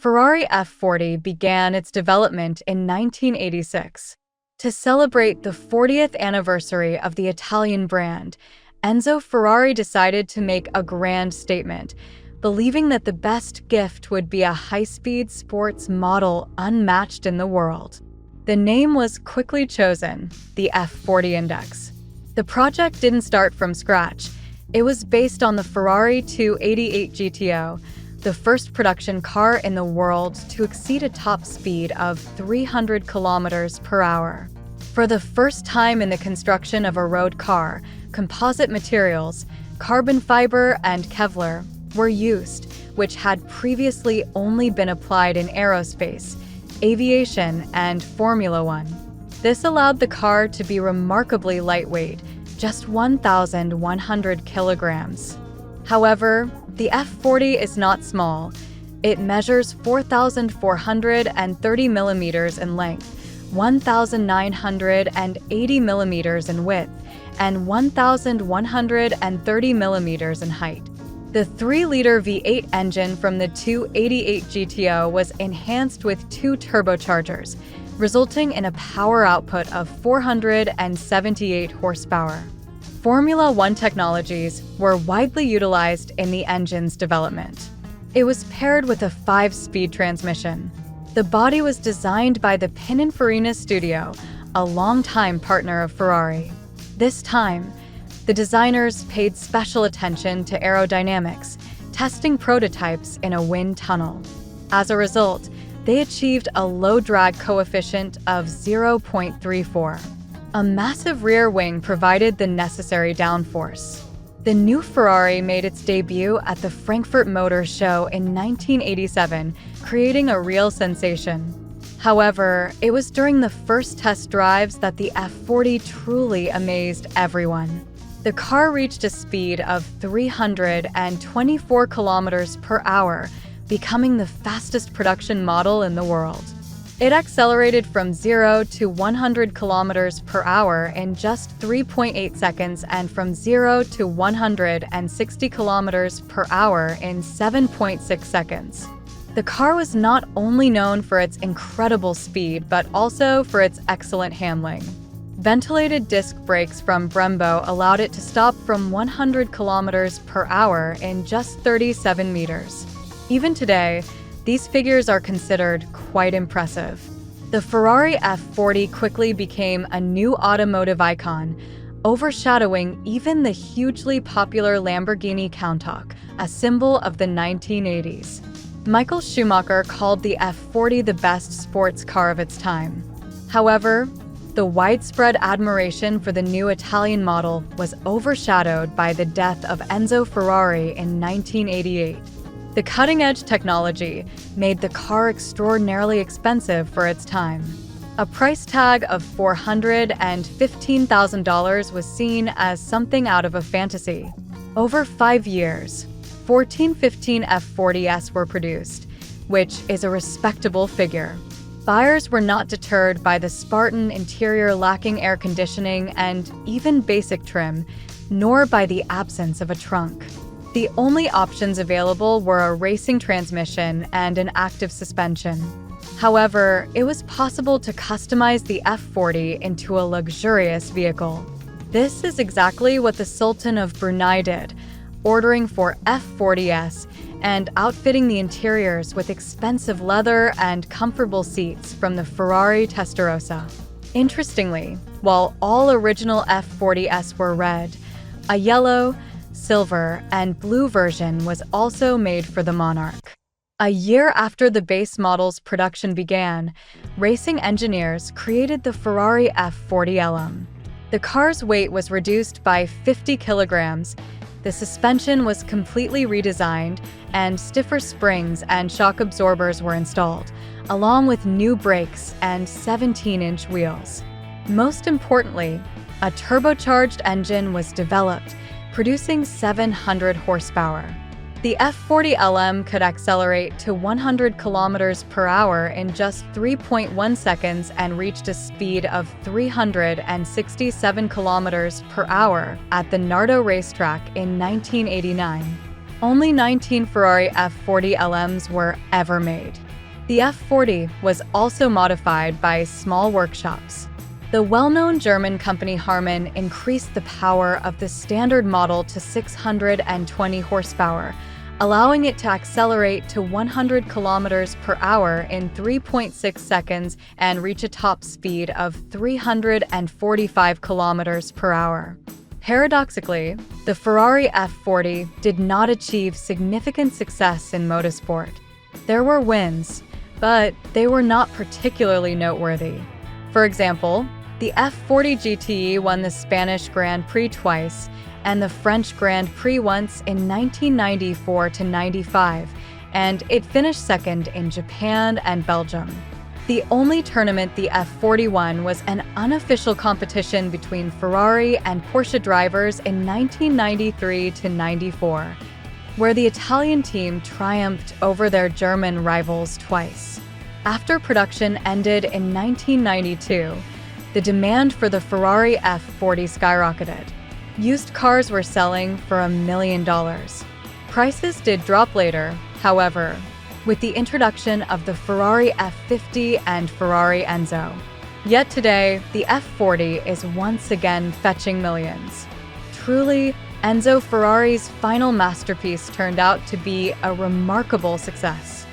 Ferrari F40 began its development in 1986. To celebrate the 40th anniversary of the Italian brand, Enzo Ferrari decided to make a grand statement, believing that the best gift would be a high-speed sports model unmatched in the world. The name was quickly chosen, the F40 Index. The project didn't start from scratch. It was based on the Ferrari 288 GTO, the first production car in the world to exceed a top speed of 300 kilometers per hour. For the first time in the construction of a road car, composite materials, carbon fiber and Kevlar, were used, which had previously only been applied in aerospace, aviation, and Formula One. This allowed the car to be remarkably lightweight, just 1,100 kilograms. However, the F40 is not small. It measures 4,430 millimeters in length, 1,980 millimeters in width, and 1,130 millimeters in height. The 3-liter V8 engine from the 288 GTO was enhanced with 2 turbochargers, resulting in a power output of 478 horsepower. Formula One technologies were widely utilized in the engine's development. It was paired with a 5-speed transmission. The body was designed by the Pininfarina Studio, a longtime partner of Ferrari. This time, the designers paid special attention to aerodynamics, testing prototypes in a wind tunnel. As a result, they achieved a low drag coefficient of 0.34. A massive rear wing provided the necessary downforce. The new Ferrari made its debut at the Frankfurt Motor Show in 1987, creating a real sensation. However, it was during the first test drives that the F40 truly amazed everyone. The car reached a speed of 324 kilometers per hour, becoming the fastest production model in the world. It accelerated from 0 to 100 kilometers per hour in just 3.8 seconds and from 0 to 160 kilometers per hour in 7.6 seconds. The car was not only known for its incredible speed, but also for its excellent handling. Ventilated disc brakes from Brembo allowed it to stop from 100 kilometers per hour in just 37 meters. Even today, these figures are considered quite impressive. The Ferrari F40 quickly became a new automotive icon, overshadowing even the hugely popular Lamborghini Countach, a symbol of the 1980s. Michael Schumacher called the F40 the best sports car of its time. However, the widespread admiration for the new Italian model was overshadowed by the death of Enzo Ferrari in 1988. The cutting-edge technology made the car extraordinarily expensive for its time. A price tag of $415,000 was seen as something out of a fantasy. Over 5 years, 1415 F40s were produced, which is a respectable figure. Buyers were not deterred by the Spartan interior lacking air conditioning and even basic trim, nor by the absence of a trunk. The only options available were a racing transmission and an active suspension. However, it was possible to customize the F40 into a luxurious vehicle. This is exactly what the Sultan of Brunei did, ordering 4 F40s and outfitting the interiors with expensive leather and comfortable seats from the Ferrari Testarossa. Interestingly, while all original F40s were red, a yellow, silver, and blue version was also made for the Monarch. A year after the base model's production began, racing engineers created the Ferrari F40 LM. The car's weight was reduced by 50 kilograms, the suspension was completely redesigned, and stiffer springs and shock absorbers were installed, along with new brakes and 17-inch wheels. Most importantly, a turbocharged engine was developed, producing 700 horsepower. The F40 LM could accelerate to 100 kilometers per hour in just 3.1 seconds and reached a speed of 367 kilometers per hour at the Nardo racetrack in 1989. Only 19 Ferrari F40 LMs were ever made. The F40 was also modified by small workshops. The well-known German company Harman increased the power of the standard model to 620 horsepower, allowing it to accelerate to 100 kilometers per hour in 3.6 seconds and reach a top speed of 345 kilometers per hour. Paradoxically, the Ferrari F40 did not achieve significant success in motorsport. There were wins, but they were not particularly noteworthy. For example, the F40 GTE won the Spanish Grand Prix twice and the French Grand Prix once in 1994–95, and it finished second in Japan and Belgium. The only tournament the F40 won was an unofficial competition between Ferrari and Porsche drivers in 1993–94, where the Italian team triumphed over their German rivals twice. After production ended in 1992, the demand for the Ferrari F40 skyrocketed. Used cars were selling for $1 million. Prices did drop later, however, with the introduction of the Ferrari F50 and Ferrari Enzo. Yet today, the F40 is once again fetching millions. Truly, Enzo Ferrari's final masterpiece turned out to be a remarkable success.